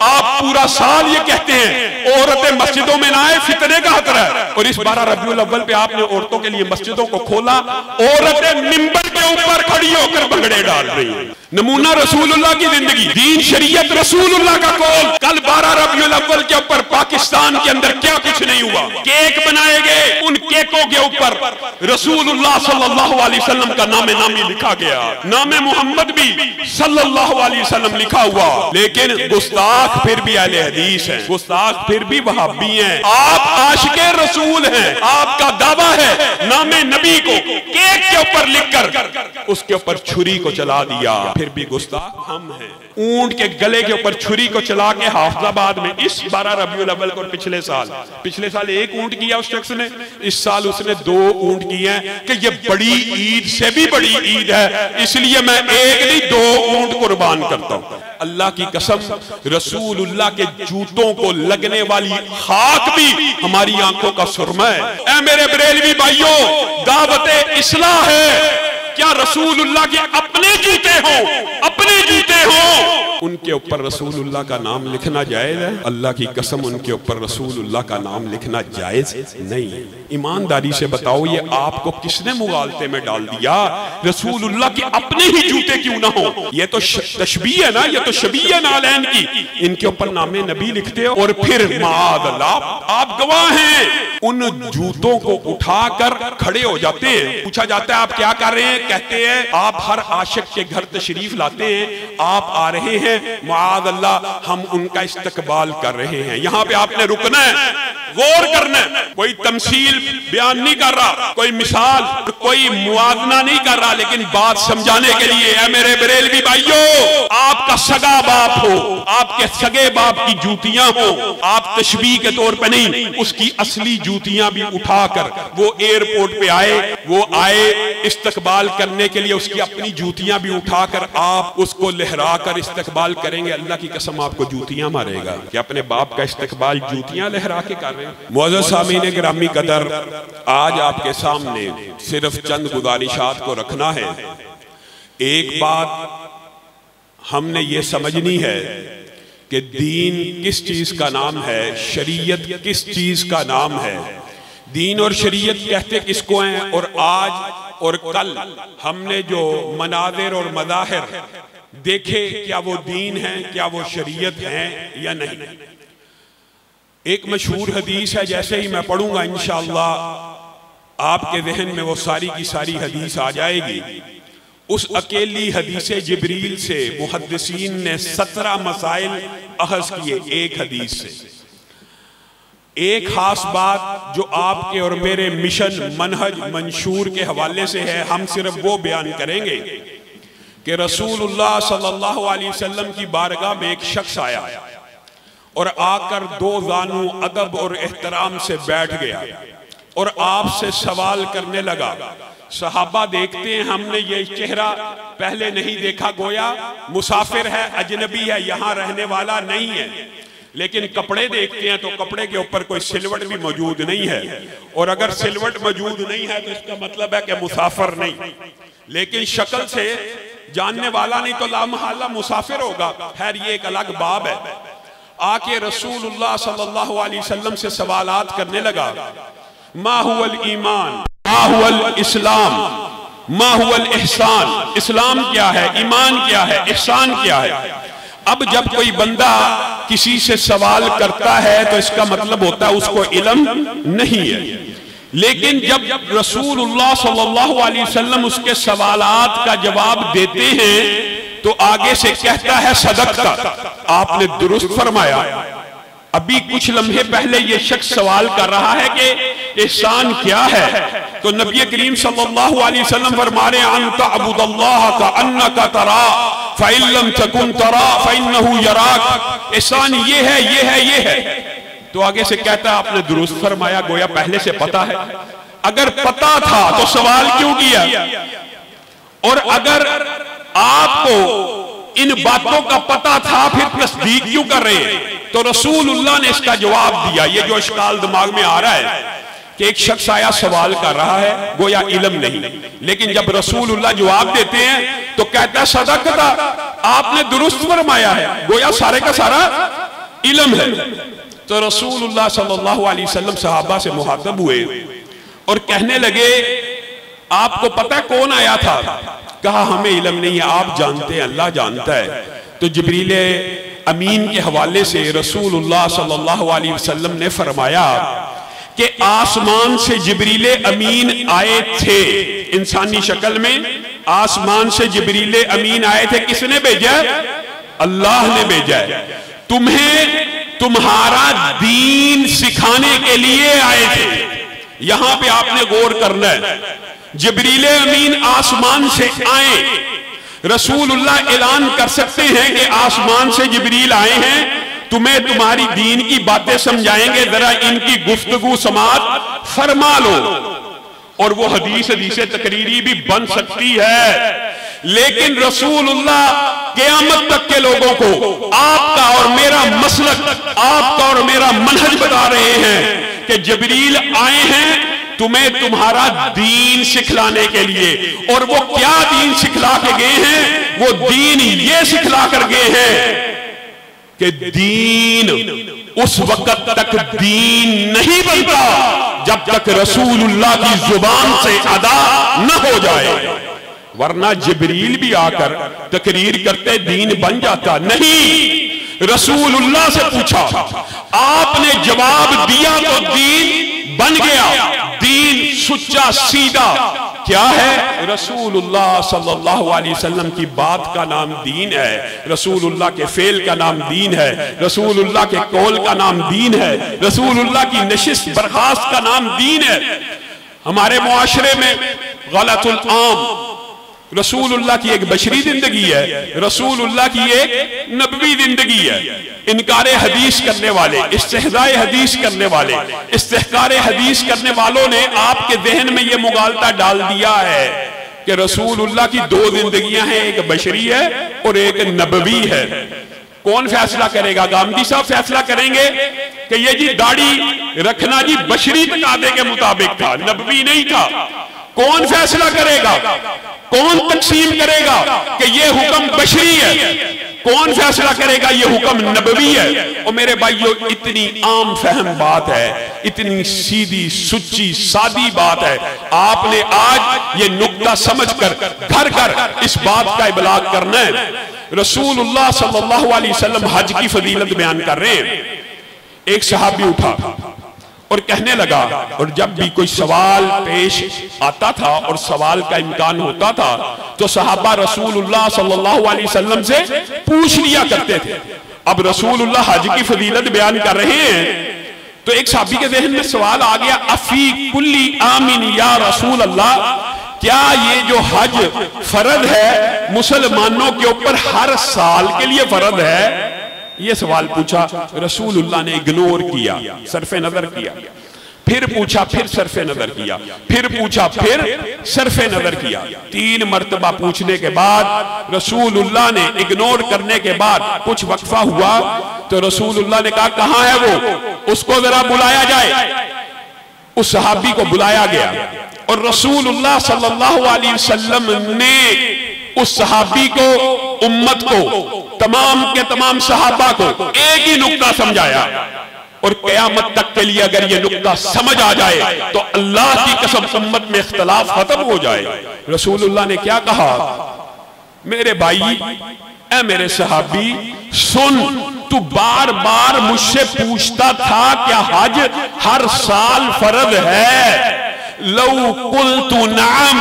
आप पूरा साल ये कहते हैं औरतें मस्जिदों में ना आए, फितने का खतरा है, और इस 12 रबीउल अव्वल पे आपने औरतों के लिए मस्जिदों को खोला। औरतें मिंबर के ऊपर खड़ी होकर भंगड़े डाल रही हैं। नमूना रसूलुल्लाह की जिंदगी, दीन शरीयत रसूलुल्लाह का कौल। कल 12 रबीउल अव्वल के ऊपर पाकिस्तान के अंदर क्या कुछ नहीं हुआ। केक बनाए गए, उन केकों के ऊपर रसूलुल्लाह सल्लल्लाहु अलैहि वसल्लम का नामे नामी लिखा गया, नामे मोहम्मद भी सल्लल्लाहु अलैहि वसल्लम लिखा हुआ। लेकिन गुस्ताख फिर भी अहले हदीस हैं, गुस्ताख फिर भी वहाबी हैं। आप आशिके रसूल हैं, आपका दावा है नामे नबी को केक के ऊपर लिखकर उसके ऊपर छुरी को चला दिया, फिर भी गुस्ताख हम हैं। ऊंट के गले के ऊपर छुरी को चला के हाफिजाबाद में इस 12 रबीउल अव्वल को, पिछले साल एक ऊंट किया उस शख्स ने, इस साल उसने 2 ऊंट किए हैं कि ये बड़ी ईद से भी बड़ी ईद है, इसलिए मैं एक नहीं 2 ऊंट कुर्बान करता हूं। अल्लाह की कसम, रसूलुल्लाह के जूतों को लगने वाली खाक भी हमारी आंखों का सुरमा है। ऐ मेरे बरेलवी भाइयों, दावत इस्लाह है, क्या रसूलुल्लाह के अपने जूते हो, अपने जूते हो, उनके ऊपर रसूलुल्लाह का नाम लिखना जायज है? अल्लाह की कसम, उनके ऊपर रसूलुल्लाह का नाम लिखना जायज नहीं है। ईमानदारी से बताओ, ये आपको किसने मुगालते में डाल दिया? रसूलुल्लाह के अपने ही जूते क्यों ना हो? ये तो तशबीह है ना, ये तो शबीह नालैन की, इनके ऊपर नामे नबी लिखते हो और फिर माअल्लाह आप गवाह हैं, उन जूतों को उठाकर खड़े हो जाते हैं। पूछा जाता है आप क्या कर रहे हैं? कहते हैं आप हर आशिक के घर तशरीफ लाते हैं, आप आ रहे हैं, माअल्लाह हम उनका इस्तकबाल कर रहे हैं। यहाँ पे आपने रुकना है, गौर करना है। कोई तमसील बयान नहीं कर रहा, कोई मिसाल, कोई मुआवजा नहीं कर रहा, लेकिन बात समझाने के लिए है मेरे बरेलवी भाइयों, आपका सगा बाप हो, आपके सगे बाप की जूतियां हो, आप तशबीह के तौर पे नहीं, उसकी असली जूतियां भी उठाकर वो एयरपोर्ट पे आए, वो आए इस्तकबाल करने के लिए, उसकी अपनी जूतियां भी उठाकर आप उसको लहरा कर इस्तकबाल करेंगे। अल्लाह की कसम आपको जूतियां मारेगा कि अपने बाप का इस्तकबाल जूतियां लहरा के कर रहे हैं। मुअज़्ज़ज़ सामीन गिरामी कदर, आज आपके सामने सिर्फ चंद गुजारिशात को रखना है। एक बात हमने ये समझनी है कि दीन किस चीज का नाम है, शरीयत किस चीज का नाम है। दीन और शरीयत कहते किसको हैं? और आज और कल हमने जो मनाज़िर और मज़ाहिर देखे, क्या वो दीन है, क्या वो शरीयत है या नहीं। एक मशहूर हदीस है, जैसे ही मैं पढ़ूंगा इंशाअल्लाह आपके ज़हन में वो सारी की सारी हदीस आ जाएगी। उस अकेली हदीस जिब्रील से मुहद्दिसीन ने 17 मसाइल अखज़ किए एक हदीस से। एक खास बात जो आपके और मेरे मिशन मनहज मंशूर के हवाले से है, हम सिर्फ वो बयान करेंगे कि रसूलुल्लाह सल्लल्लाहु अलैहि वसल्लम की बारगाह में एक शख्स आया और आकर 2 जानू अदब और एहतराम से बैठ गया और आपसे सवाल करने लगा। सहाबा देखते हैं, हमने ये चेहरा पहले नहीं देखा, गोया मुसाफिर है, अजनबी है, यहाँ रहने वाला नहीं है। लेकिन कपड़े देखते हैं तो कपड़े के ऊपर कोई सिलवट भी मौजूद नहीं है, और अगर सिलवट मौजूद नहीं है तो इसका मतलब है कि मुसाफिर नहीं। लेकिन शक्ल से जानने वाला नहीं तो लामहल्ला मुसाफिर होगा। खैर ये एक अलग बाब है। आके रसूलुल्लाह सल्लल्लाहु अलैहि वसल्लम से सवालात करने लगा। मा हुवल ईमान, मा हुवल इस्लाम, मा हुवल इहसान। इस्लाम क्या है, ईमान क्या है, इहसान क्या है। अब जब कोई बंदा किसी से सवाल करता है तो इसका मतलब होता है उसको इल्म नहीं है। लेकिन जब रसूलुल्लाह सल्लल्लाहु अलैहि वसल्लम उसके सवालात का जवाब देते हैं तो आगे से कहता है सदक़ता, आपने दुरुस्त फरमाया। अभी कुछ लम्हे पहले ये शख्स सवाल कर रहा है कि एहसान क्या है, तो नबी करीम सल्लल्लाहु अलैहि वसल्लम फरमा रहे हैं अन्ता अबुदल्लाह का अन्नका तरा फ़इल्लम तकुन तरा फ़इन्नहु यराक। एहसान ये है, ये है, ये है। तो आगे से कहता है आपने दुरुस्त फरमाया, गोया पहले से पता है। अगर पता था तो सवाल क्यों किया? और अगर आपको इन बातों का पता था फिर तस्दीक क्यों कर रहे हैं? तो रसूलुल्लाह ने इसका जवाब दिया। ये जो इश्काल दिमाग में आ रहा है कि एक शख्स आया सवाल कर रहा है, गोया इल्म नहीं, लेकिन जब रसूलुल्लाह जवाब देते हैं तो कहता है सदक़ता, आपने दुरुस्त फरमाया है, गोया सारे का सारा इल्म है। तो रसूलुल्लाह सल्लल्लाहु अलैहि वसल्लम सहाबा से मुहातब हुए और कहने लगे, आपको पता कौन आया था? कहा हमें इल्म नहीं है, आप जानते हैं, अल्लाह जानता है। तो जिब्रील अमीन के हवाले से रसूलुल्लाह सल्लल्लाहु अलैहि वसल्लम ने फरमाया कि आसमान से जिब्रील अमीन आए थे इंसानी शक्ल में। आसमान से जिब्रील अमीन आए थे। किसने भेजा? अल्लाह ने भेजा है। तुम्हें तुम्हारा दीन सिखाने के लिए आए थे। यहां पे आपने गौर करना है। जिब्रील अमीन आसमान से आए, रसूलुल्लाह ऐलान कर सकते हैं कि आसमान से जिब्रील आए हैं, तुम्हें तुम्हारी दीन की बातें समझाएंगे, जरा इनकी गुफ्तगू समाअत फरमा लो। और वो हदीस तकरीरी भी बन सकती है। लेकिन रसूलुल्लाह क़यामत तक के लोगों को आपका और मेरा मसलक, आपका और मेरा मनहज बता रहे हैं कि जिब्रील आए हैं तुम्हें तुम्हारा दीन सिखलाने के लिए। और वो क्या दीन सिखला के गए हैं? वो दीन ये सिखला कर गए हैं कि दीन उस वक्त तक दीन नहीं बनता जब तक रसूलुल्लाह की जुबान से अदा न हो जाए। वरना जिब्रील भी आकर तकरीर करते दीन बन जाता नहीं। रसूलुल्लाह से पूछा, आपने जवाब दिया तो दीन बन गया। दीन सुच्चा सीधा क्या है? रसूलुल्लाह सल्लल्लाहु अलैहि वसल्लम की बात का नाम दीन है। रसूलुल्लाह के फेल का नाम दीन है। रसूलुल्लाह के कौल का नाम दीन है। रसूलुल्लाह की नशिस्त बर्खास्त का नाम दीन है। हमारे मुआशरे में गलतुल आम, रसूलुल्लाह की एक बशरी जिंदगी है, रसूलुल्लाह की एक नबवी जिंदगी है। इनकारे हदीस करने वाले, इस्तेहज़ाए हदीस करने वाले, इस्तेहकारे हदीस करने वालों ने आपके जहन में यह मुगालता डाल दिया है कि रसूलुल्लाह की दो जिंदगियां हैं, एक बशरी है और एक नबवी है। कौन फैसला करेगा? गांधी साहब फैसला करेंगे कि ये जी दाढ़ी रखना जी बशरी तकादे के मुताबिक था, नबवी नहीं था। कौन फैसला करेगा? कौन तकसीम करेगा कि ये हुक्म बशरी है? कौन फैसला करेगा ये हुक्म नबवी है? और मेरे भाइयों, इतनी आम फहम बात है, इतनी सीधी सुच्ची सादी बात है। आपने आज ये नुक्ता समझकर घर घर इस बात का इबलाग करना है। रसूलुल्लाह सल्लल्लाहु अलैहि वसल्लम हज की फजीलत बयान कर रहे हैं। एक सहाबी उठा और कहने लगा, और जब भी कोई सवाल पेश आता था और सवाल का इम्कान होता था तो सहाबा रसूलुल्लाह सल्लल्लाहु अलैहि वसल्लम से पूछ लिया करते थे। अब रसूलुल्लाह हज की फजीलत बयान कर रहे हैं तो एक सहाबी के जहन में सवाल आ गया, अफी कुल्ली आमीन या रसूल अल्लाह, क्या ये जो हज फर्ज है मुसलमानों के ऊपर हर साल के लिए फर्ज है? ये सवाल पूछा, रसूलुल्लाह ने इग्नोर किया, सरफे नजर किया। फिर पूछा, फिर सरफे नजर किया। फिर पूछा, फिर सरफे नजर किया। 3 मर्तबा पूछने के बाद रसूलुल्लाह ने इग्नोर करने के बाद कुछ वक्फा हुआ तो रसूलुल्लाह ने कहा, कहां है वो? उसको जरा बुलाया जाए। उस सहाबी को बुलाया गया और रसूलुल्लाह सल्लल्लाहु अलैहि वसल्लम ने उस सहाबी को, उम्मत को, तमाम के तमाम सहाबा को एक ही नुक्ता समझाया। और क़यामत तक के लिए अगर ये नुक्ता समझ आ जाए तो अल्लाह की कसम उम्मत में इख्तिलाफ खत्म हो जाए। रसूलुल्लाह ने क्या कहा? मेरे भाई, ऐ मेरे सहाबी, सुन, तू बार बार मुझसे पूछता था क्या हज हर साल फर्ज है? लौ कुल्तु नाम,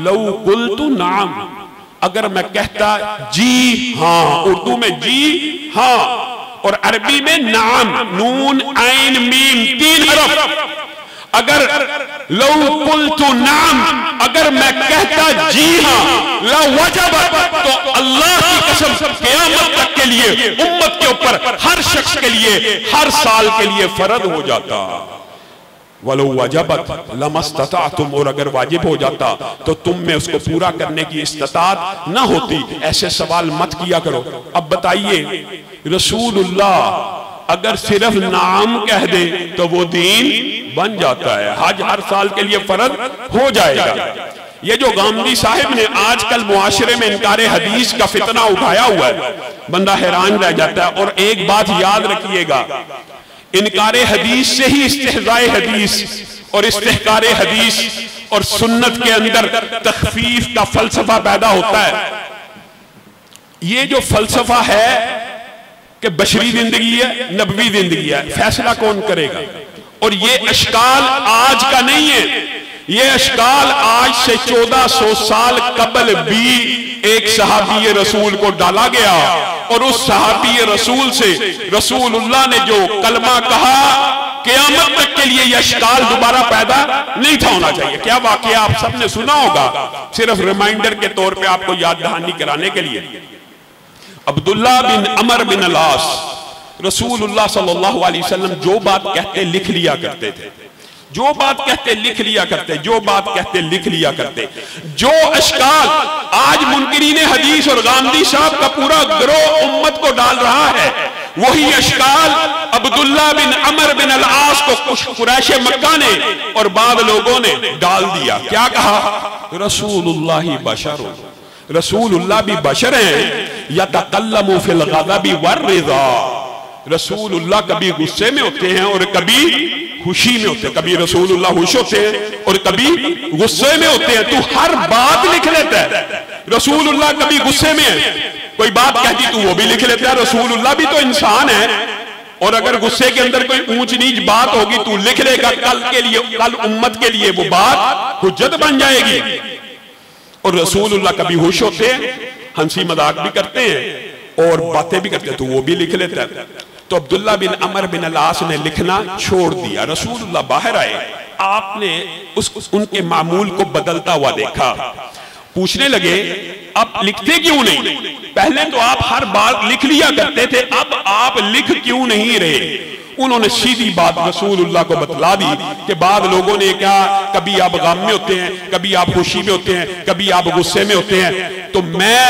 लौ कुल्तु नाम, अगर मैं कहता जी हाँ, उर्दू में जी हाँ और अरबी में नाम, नून ऐन मीम 3 हरफ, अगर लौ कुल्तु नाम, अगर मैं कहता जी हाँ, ला वजब, तो अल्लाह की कसम क़यामत तक के लिए उम्मत के ऊपर हर शख्स के लिए हर साल के लिए फर्ज हो जाता। वलो वजबत लमस्तताअतुम, और अगर वाजिब हो जाता तो तुम में उसको पूरा करने की इस्तिताअत न होती। ऐसे सवाल मत किया करो। अब बताइए, रसूलुल्लाह अगर सिर्फ नाम कह दे तो वो दीन बन जाता है, हज हर साल के लिए फर्ज हो जाएगा। ये जो गामदी साहिब ने आजकल मुआशरे में इनकारे हदीस का फितना उठाया हुआ है, बंदा हैरान रह जाता है। और एक बात याद रखिएगा, इनकारे हदीस से ही इस्तेहज़ाए हदीस और इस्तेहकारे हदीस और सुन्नत के अंदर तखफीफ का फलसफा पैदा होता है। ये जो फलसफा है कि बशरी जिंदगी है, नबवी जिंदगी है, फैसला कौन करेगा? और ये अशकाल आज का नहीं है, ये अशकाल आज से 1400 साल कबल भी एक सहाबी रसूल को डाला गया। और उस सहाबी रसूल से रसूलुल्लाह ने जो कलमा कहा, क़यामत तक के लिए यह अशकाल दोबारा पैदा नहीं था होना चाहिए। क्या वाकया आप सबने सुना होगा, सिर्फ रिमाइंडर के तौर पे आपको याद दहानी कराने के लिए। अब्दुल्ला बिन अमर बिन अलास रसूलुल्लाह सल्लल्लाहु अलैहि वसल्लम जो बात कहते लिख लिया करते थे, जो बात कहते लिख लिया करते, जो बात कहते लिख लिया करते। जो अशकाल आज मुनकिरीन हदीस और गांधी साहब का पूरा गिरोह उम्मत को डाल रहा है, वही अशकाल अब्दुल्ला बिन अमर बिन अल-आस को कुछ कुरैश मक्का ने और बाद लोगों ने डाल दिया। क्या कहा? रसूलुल्लाह बशर, रसूलुल्लाह भी बशर हैं, यतकल्लमु फिल गज़बि वर्रिज़ा। रसूलुल्लाह कभी गुस्से में होते हैं और कभी खुशी में होते हैं, कभी रसूलुल्लाह खुश होते हैं और कभी गुस्से में होते हैं। तू हर बात लिख लेता है, रसूलुल्लाह कभी गुस्से में है, कोई बात कहती तू वो भी लिख लेता है। रसूलुल्लाह भी तो इंसान है, और अगर गुस्से के अंदर कोई ऊंच नीच बात होगी तू लिख लेगा, कल के लिए, कल उम्मत के लिए वो बात हुज्जत बन जाएगी। और रसूलुल्लाह कभी खुश होते हैं, हंसी मजाक भी करते हैं और बातें भी करते हैं, तो वो भी लिख लेता है। तो अब्दुल्ला बिन अमर बिन अलास ने लिखना छोड़ दिया। रसूलुल्लाह बाहर आए, आपने उनके मामूल को बदलता हुआ देखा, पूछने लगे अब लिखते क्यों नहीं? पहले तो आप हर बार लिख लिया करते थे, अब आप लिख क्यों नहीं रहे? उन्होंने सीधी बात रसूलुल्लाह को बतला दी कि बाद लोगों ने क्या, कभी आप गम में होते हैं, कभी आप खुशी में होते हैं, कभी आप गुस्से में होते हैं। तो मैं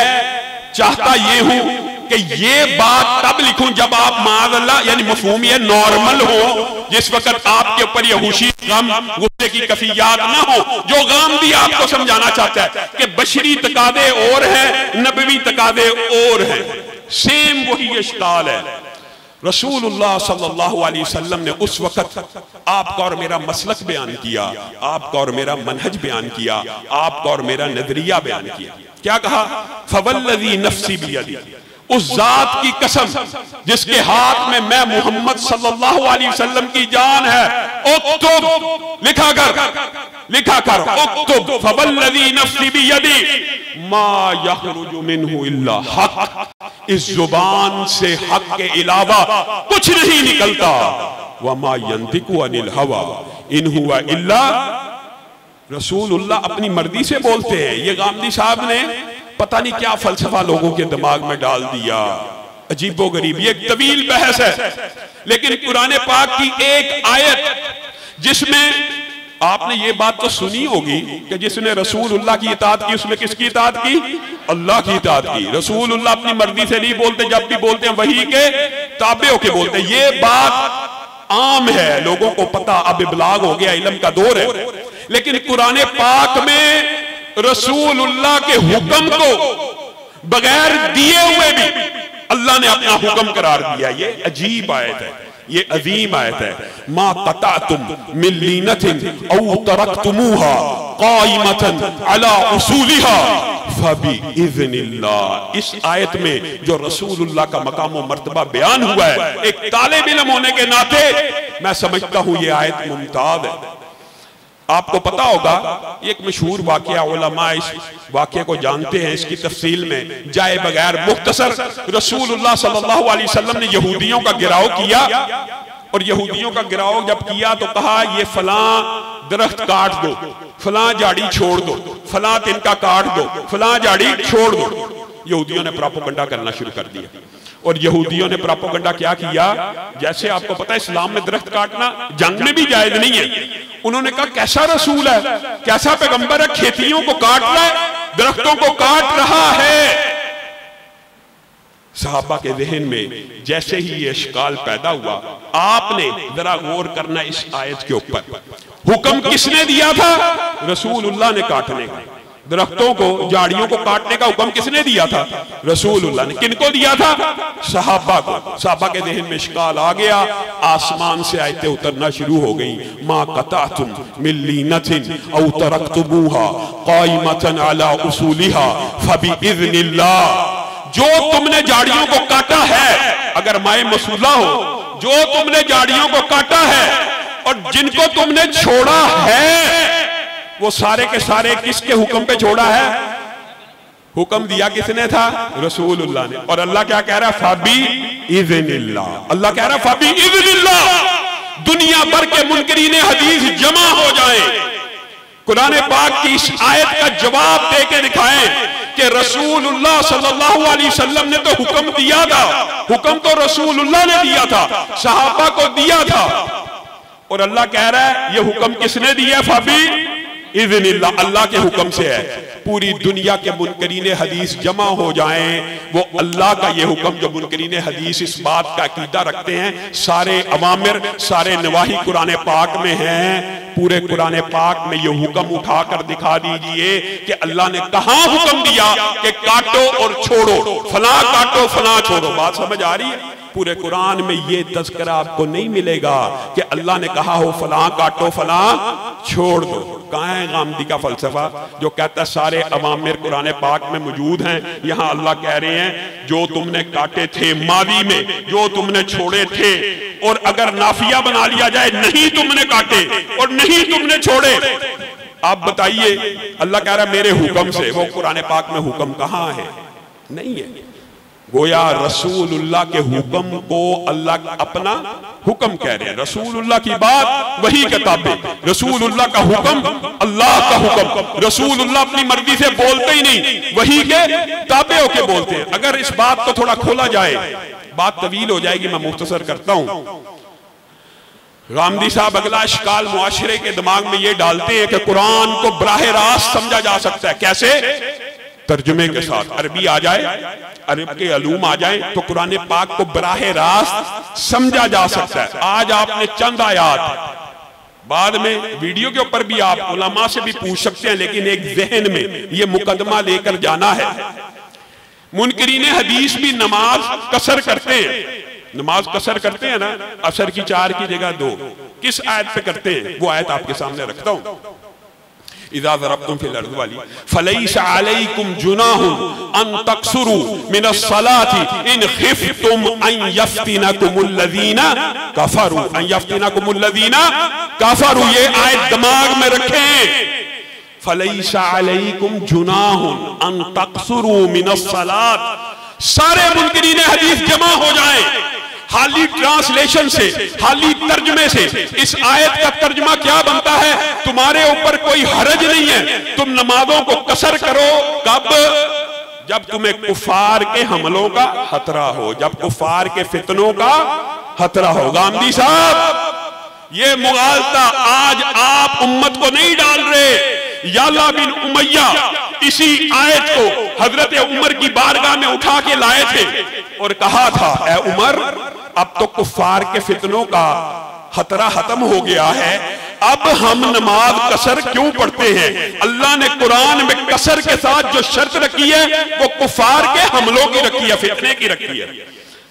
चाहता ये हूं कि ये बात तब लिखूं जब आप माज़अल्लाह, यानी मफ़हूम ये नॉर्मल हो, जिस वक्त आपके ऊपर ये खुशी, गम, गुस्से की कैफियत ना हो। जो गम भी आपको समझाना चाहता है कि बशरी तकादे और हैं, नबवी तकादे और हैं, सेम वही इश्काल है। रसूलुल्लाह सल्लल्लाहु अलैहि वसल्लम ने उस वक्त आपका और मेरा मसलक बयान किया, आपका और मेरा मनहज बयान किया, आपका और मेरा नजरिया बयान किया। क्या कहा? फवल्लज़ी नफ्सी बियदी, उस जात की कसम जिसके हाथ में मैं मोहम्मद सल्लल्लाहु अलैहि वसल्लम की जान है, उक्तुब, लिखा कर, उक्तुब फवल्लज़ी नफ्सी बियदी मा यखरुजु मिन्हु इल्ला हक, इस जुबान से हक के अलावा कुछ नहीं निकलता। वमा यंतिकु अनिल हवा इन हुआ इल्ला, रसूलुल्लाह अपनी मर्जी से बोलते हैं। ये गामदी साहब ने पता नहीं क्या फलसफा लोगों के दिमाग में डाल दिया, अजीबो गरीब। ये एक तवील बहस है, लेकिन कुरान पाक की एक आयत जिसमें आपने ये बात तो सुनी होगी कि जिसने रसूलुल्लाह की इताअत की उसने किसकी इताअत की? अल्लाह की इताअत की। रसूलुल्लाह अपनी मर्जी से नहीं बोलते, जब भी बोलते हैं वही के ताबे होके बोलते हैं। ये बात आम है, लोगों को पता, अब इब्लाग हो गया, इल्म का दौर है। लेकिन कुरान पाक में रसूलुल्लाह के हुक्म को बगैर दिए हुए भी अल्लाह ने अपना हुक्म करार दिया। ये अजीब आयत है, ये अजीम आयत है। मा क़तअतुम मिन लीनतिन औ तरक्तुमूहा क़ाइमतन अला उसूलिहा फबिइज़्निल्लाह। इस आयत में जो रसूलुल्लाह का मकाम व मर्तबा बयान हुआ है, एक तालिब इल्म होने के नाते मैं समझता हूं ये आयत मुमताज है। आपको पता होगा एक मशहूर वाकया, उलमा इस वाकये को जानते हैं, इसकी तफसील में जाए बगैर मुख्तसर, रसूलुल्लाह सल्लल्लाहु अलैहि वसल्लम ने यहूदियों का गिराव किया, और यहूदियों का गिराव जब किया तो कहा ये फलां दरख्त काट दो, फलां झाड़ी छोड़ दो, फलां तिनका काट दो, फलां झाड़ी छोड़ दो। यहूदियों ने प्रोपेगेंडा करना शुरू कर दिया। और यहूदियों ने प्रोपेगेंडा क्या किया? जैसे आपको पता है इस्लाम में दरख्त काटना जंग में भी जायज नहीं है। उन्होंने कहा कैसा रसूल है, कैसा पैगंबर है, खेतियों को काट रहा है, दरख्तों को काट रहा है। सहाबा के ज़हन में जैसे ही ये इश्काल पैदा हुआ, आपने जरा गौर करना इस आयत के ऊपर। हुक्म किसने दिया था? रसूलुल्लाह ने काटने का। दरख्तों को, झाड़ियों को काटने का हुक्म किसने दिया था? रसूलुल्लाह ने। किनको दिया था? सहाबा को। सहाबा के ज़हन में इश्काल आ गया, आसमान से आयतें उतरना शुरू हो गई। मा क़तअतुम मिन लीनतिन औ तरक्तुमूहा क़ाइमतन अला उसूलिहा फबिइज़्निल्लाह। जो तुमने झाड़ियों को काटा है, अगर माए मसूला हो, जो तुमने झाड़ियों को काटा है और जिनको तुमने छोड़ा है, वो सारे के सारे किसके हुक्म पे छोड़ा है? हुक्म दिया किसने था? रसूलुल्लाह ने। और अल्लाह क्या कह रहा है? फबी इज़्निल्लाह। अल्लाह कह रहा है फबी इज़्निल्लाह। दुनिया भर के मुनकरीने हदीस जमा हो जाए, कुरान पाक की इस आयत का जवाब दे के दिखाएं कि रसूलुल्लाह सल्लल्लाहु अलैहि वसल्लम ने तो हुक्म दिया था, हुक्म तो रसूलुल्लाह ने दिया था, सहाबा को दिया था। और अल्लाह कह रहा है ये हुक्म किसने दिया? फबी इज़्निल्लाह, अल्लाह के हुक्म से है। पूरी दुनिया के मुनकरीने हदीस जमा हो जाएं, वो अल्लाह का ये हुक्म, जो मुनकरीने हदीस इस बात का अकीदा रखते हैं, सारे अवामिर, सारे नवाही कुरान पाक में हैं। पूरे कुरान पाक में ये हुक्म उठाकर दिखा दीजिए कि अल्लाह ने कहां हुक्म दिया कि काटो और छोड़ो, फला काटो फला छोड़ो। बात समझ आ रही है? पूरे कुरान में ये तज़किरा आपको नहीं मिलेगा कि अल्लाह ने कहा हो फला काटो फला छोड़ दो। कहाँ है गामदी का फलसफा जो कहता है सारे अवामिर कुरान पाक में मौजूद हैं? यहाँ अल्लाह कह रहे हैं जो तुमने काटे थे मादी में, जो तुमने छोड़े थे, और अगर नाफिया बना लिया जाए नहीं तुमने काटे और नहीं तुमने छोड़े, आप बताइए अल्लाह कह रहा है मेरे हुक्म से। वो कुरान पाक में हुक्म कहाँ है? नहीं है। गोया रसूलुल्लाह के हुक्म को अल्लाह अपना हुक्म कह रहे हैं। रसूलुल्लाह की बात वही किताबें, रसूलुल्लाह का हुक्म अल्लाह का हुक्म। रसूलुल्लाह अपनी मर्जी से बोलते ही नहीं, वही के ताबे होके बोलते हैं। अगर इस बात को थोड़ा खोला जाए, बात तवील हो जाएगी, मैं मुख्तसर करता हूं। गामदी साहब अगला इश्काल मुआशरे के दिमाग में ये डालते हैं कि कुरान को बराह रास्त समझा जा सकता है। कैसे? तर्जुमे के साथ। अरबी आ जाए, अरब के अलूम आ जाए तो कुरान पाक को बराह रास्त समझा जा सकता है। आज आपने चंद आयात, बाद में वीडियो के ऊपर भी आप उलमा से भी पूछ सकते हैं, लेकिन एक जहन में ये मुकदमा लेकर जाना है। मुनकरीने हदीस भी नमाज कसर करते हैं। नमाज कसर करते हैं ना, असर की 4 की जगह 2। किस आयत पे करते हैं? वो आयत आपके सामने रखता हूं। इज़ा ज़रबतुम फिल अर्ज़ वाली फलैसा अलैकुम जुनाहुन अन तक़सुरू मिनस सलाति इन खिफ्तुम अन यफ्तिनकुमुल लज़ीना कफ़रू, अन यफ्तिनकुमुल लज़ीना कफ़रू। ये आयत दिमाग में रखें। फलैसा अलैकुम जुनाहुन अन तक़सुरू मिनस सलात। सारे मुनकरीने हदीस जमा हो जाए, हाली ट्रांसलेशन से, हाली तर्जमे से इस आयत का तर्जमा क्या बनता है? तुम्हारे ऊपर कोई हरज नहीं है, तुम नमाजों को कसर करो। कब? जब तुम्हें कुफार के हमलों का खतरा हो, जब कुफार के फितनों का खतरा हो। गामदी साहब ये मुगालता आज आप उम्मत को नहीं डाल रहे। याला बिन उमैया इसी आयत को हजरत उमर की बारगाह में उठा के लाए थे और कहा था, ए उमर, अब तो कुफार के फितनों का खतरा खत्म हो गया है, अब हम नमाज कसर क्यों पढ़ते हैं? अल्लाह ने कुरान में कसर के साथ जो शर्त रखी है वो कुफार के हमलों की रखी है, फितने की रखी है।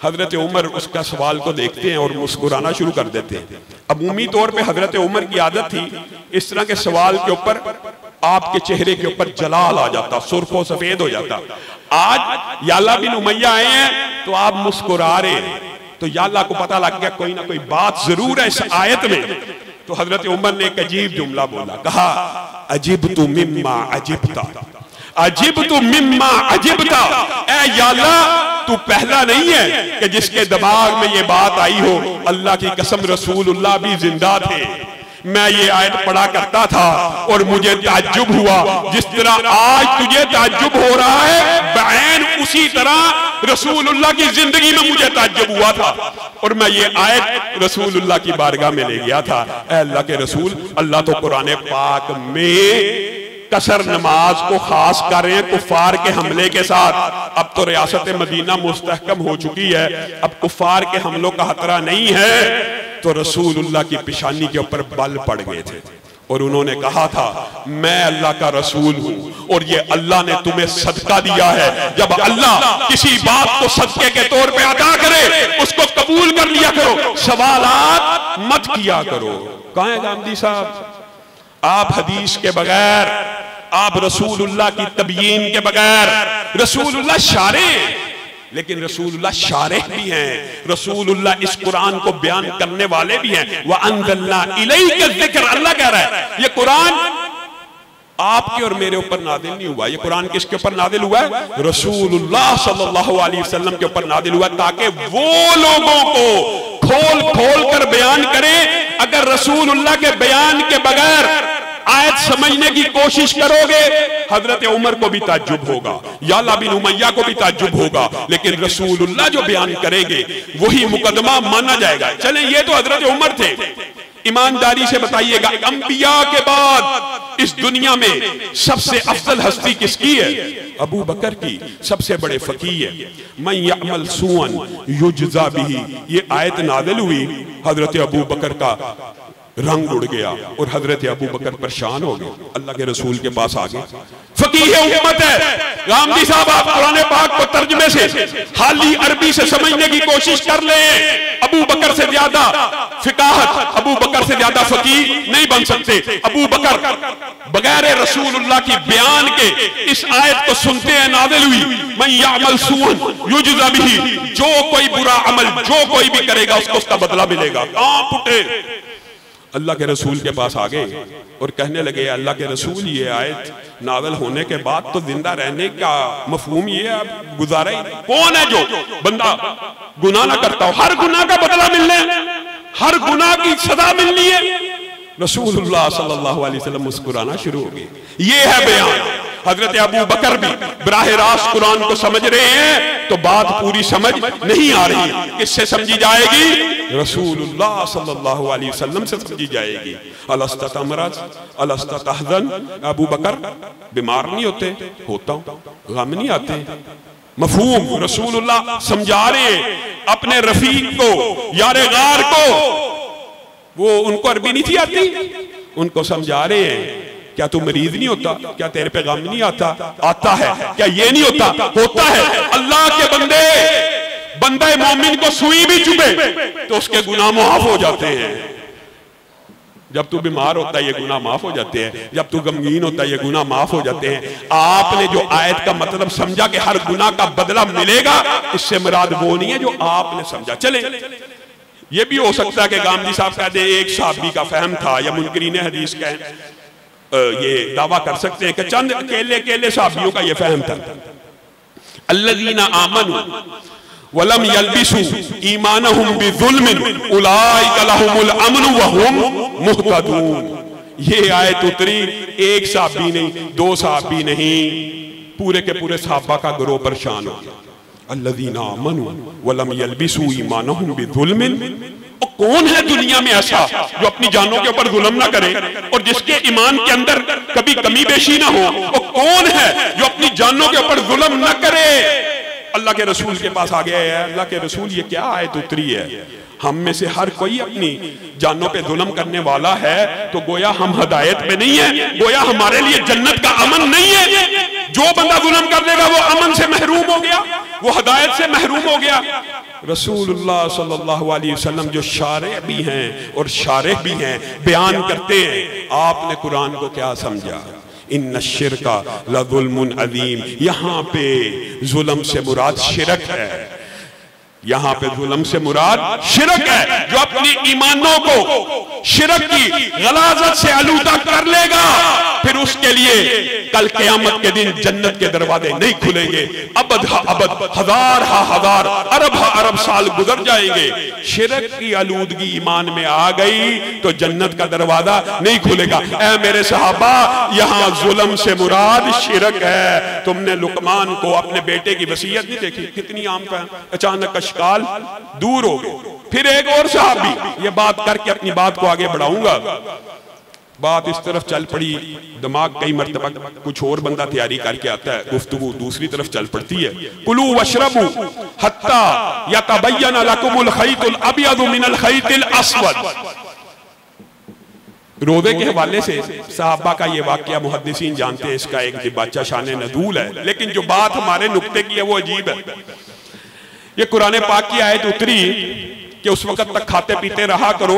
हजरत उमर उसका सवाल को देखते हैं और मुस्कुराना शुरू कर देते हैं। अमूमी तौर पे हजरत उमर की आदत थी इस तरह के सवाल के ऊपर आपके चेहरे के ऊपर जलाल आ जाता, सुर्खो सफेद हो जाता। आज याला बिन उमैया आए हैं तो आप मुस्कुरा रहे हैं, तो याला को पता लग गया कोई ना कोई बात जरूर है इस आयत में। तो हजरत उमर ने एक अजीब जुमला बोला, कहा अजिबतु मिम्मा अजिबता, अजिबतु मिम्मा अजिबता। ए याला तू पहला नहीं है कि जिसके दिमाग में ये बात आई हो। अल्लाह की कसम रसूलुल्लाह भी जिंदा थे, मैं ये आयत पढ़ा करता था और मुझे ताज्जुब हुआ जिस तरह आज तुझे ताज्जुब हो रहा है, बैन उसी तरह रसूलुल्लाह की जिंदगी में मुझे ताज्जुब हुआ था और मैं ये आयत रसूलुल्लाह की बारगाह में ले गया था। ऐ अल्लाह के रसूल, अल्लाह तो कुरान पाक में कसर नमाज को खास कर रहे हैं कुफार के हमले के साथ। अब तो रियासत मदीना मुस्तहकम हो चुकी है, अब कुफार के हमलों का खतरा नहीं है। तो रसूलुल्लाह की पेशानी के ऊपर बल पड़ गए थे और उन्होंने कहा था मैं अल्लाह का रसूल हूं और ये अल्लाह ने तुम्हें सदका दिया है। जब अल्लाह किसी बात को सदके के तौर पे अदा करे उसको कबूल कर लिया करो, सवालात मत किया करो। कहां है गांधी साहब? आप हदीस के बगैर, आप रसूलुल्लाह की तबयीन के बगैर, रसूलुल्लाह शारे, लेकिन रसूलुल्लाह शारिह भी हैं, रसूलुल्लाह इस कुरान को बयान करने वाले भी हैं। व अंज़लना इलैका ज़िक्र, अल्लाह कह रहा है ये कुरान आपके और मेरे ऊपर नादिल नहीं हुआ, ये कुरान किसके ऊपर नादिल हुआ है? रसूलुल्लाह सल्लल्लाहु अलैहि वसल्लम के ऊपर नादिल हुआ, ताकि वो लोगों को खोल खोल कर बयान करे। अगर रसूलुल्लाह के बयान के बगैर आयत समझने की कोशिश करोगे, हजरत उमर को भी ताज्जुब होगा, याला बिन उमैया को भी ताज्जुब होगा, लेकिन रसूलुल्लाह जो बयान करेंगे वही मुकदमा माना जाएगा। चलें, ये तो हजरत उमर थे। ईमानदारी से बताइएगा, अंबिया के बाद इस दुनिया में सबसे अफजल हस्ती किसकी है? अबू बकर की। सबसे बड़े फकीह है। मैं यअमल सुअन युजज़ा बिही, ये आयत नाज़िल हुई, हजरत अबू बकर का रंग उड़ गया और हजरत अबू बकर परेशान हो गए, अल्लाह के रसूल के पास आ गए। फकीह उम्मत है गांधी साहब, आप कुरान पाक को तर्जुमे से हाली अरबी से समझने की कोशिश कर ले। अबू बकर से ज्यादा फिकाहत, अबू बकर से ज्यादा फकीह नहीं बन सकते। अबू बकर बगैर रसूलुल्लाह की बयान के इस आयत को सुनते हैं, नाज़िल हुई, मैं यअमल सुअन युजज़ा बिही, जो कोई बुरा अमल जो कोई भी करेगा उसको उसका बदला मिलेगा। कांप उठे, अल्लाह के रसूल के पास आ गए और कहने लगे, अल्लाह के रसूल ये आयत नाज़िल होने के बाद तो जिंदा रहने का मफहूम ये है, गुजारा ही कौन है जो बंदा गुनाह ना करता हो, हर गुनाह का बदला मिलने, हर गुनाह की सजा मिलनी है। रसूलुल्लाह सल्लल्लाहु अलैहि वसल्लम मुस्कुराना शुरू हो गए। ये है बयान। हजरत अबू बकर भी बराह रास्त कुरान को समझ रहे हैं, तो बात पूरी समझ नहीं आ रही। किससे समझी जाएगी? रसूलुल्लाह सल्लल्लाहु अलैहि वसल्लम से समझी जाएगी। अलस्ता तमरज अलस्ता तहज़न, अबू बकर बीमार नहीं होते? होता हूं, गम नहीं आते? मफहूम रसूलुल्लाह समझा रहे अपने रफीक को, यारे गार को। वो उनको अरबी नहीं थी आती, उनको समझा रहे हैं, क्या तू मरीज नहीं होता? क्या तेरे पे गम नहीं आता? आता है। क्या ये नहीं होता? होता है। अल्लाह के बंदे, बंदे मोमिन को सुई भी चुभे तो उसके गुनाह माफ हो जाते हैं। जब तू बीमार होता है ये गुनाह माफ हो जाते हैं, जब तू गमगीन होता है ये गुनाह माफ हो जाते हैं। आपने जो आयत का मतलब समझा कि हर गुनाह का बदला मिलेगा, इससे मुराद वो नहीं है जो आपने समझा। चले, ये भी हो सकता है कि गांधी साहब कह दे एक सहाबी का फहम था, या मुनकरीन हदीस कहें, ये दावा कर सकते हैं कि चंद अकेले सहाबियों का ये फहम था। अल्लज़ीना आमनू वलम यल्बिसू ईमानहुम बिज़ुल्मिन उलाइका लहुमुल अमनु व हुम मुहतदून। ये आयत उतरी एक सहाबी नहीं, दो सहाबी नहीं, पूरे के पूरे सहाबा का गिरोह परेशान हो गया। अल्लज़ीना आमनू वलम यल्बिसू ईमानहुम बिज़ुल्मिन, कौन है दुनिया में ऐसा जो अपनी जानों के ऊपर जुल्म ना करे और जिसके ईमान के अंदर कभी कमी बेशी ना हो? वो कौन है जो अपनी जानों के ऊपर जुल्म ना करे? अल्लाह के रसूल के पास आ गया है। अल्लाह के रसूल ये क्या आयत उतरी है? हम में से हर कोई अपनी जानों पे जुल्म करने वाला है, तो गोया हम हदायत में नहीं है, गोया हमारे लिए जन्नत का अमन नहीं है। जो बंदा जुल्म कर देगा वो अमन से महरूम हो गया, वो हदायत से महरूम हो गया। रसूलुल्लाह सल्लल्लाहु अलैहि वसल्लम जो शारे भी हैं और शारिह भी हैं, बयान करते हैं, आपने कुरान को क्या समझा? इन्ना शिरका लज़ुल्मुन अज़ीम। यहाँ पे जुल्म से मुराद शिरक है, यहाँ पे जुल्म से मुराद शिरक है। जो अपनी ईमानों को शिरक की गलाजत से आलूदा कर लेगा, फिर उसके लिए कल क़यामत के दिन जन्नत के दरवाजे नहीं खुलेंगे। अबद हा अबद, हजार हा हजार, अरब हा अरब साल गुजर जाएंगे। शिरक की आलूदगी ईमान में आ गई तो जन्नत का दरवाजा नहीं खुलेगा। ऐ मेरे सहाबा, यहाँ जुल्म से मुराद शिरक है। तुमने लुकमान को अपने बेटे की वसीयत नहीं देखी? कितनी आम पे अचानक काल दूर हो गए। फिर एक और सहाबी, ये बात करके अपनी बात को आगे बढ़ाऊंगा। बात इस तरफ चल पड़ी, दिमाग कई मर्तबा कुछ और बंदा तैयारी करके आता है, गुफ्तगू दूसरी तरफ चल पड़ती है। कुलू वशरबू हत्ता यतबय्यन लकुमुल खैतुल अब्यदु मिनल खैतिल अस्वद। रोज़े के हवाले से साहबा का ये वाक़या मुहद्दिसीन जानते हैं, इसका एक दिबाचा शान नज़ूल है, लेकिन जो बात हमारे नुक्ते की है वो अजीब है। ये कुरान पाक की आयत उतरी कि उस वक्त तक खाते पीते रहा करो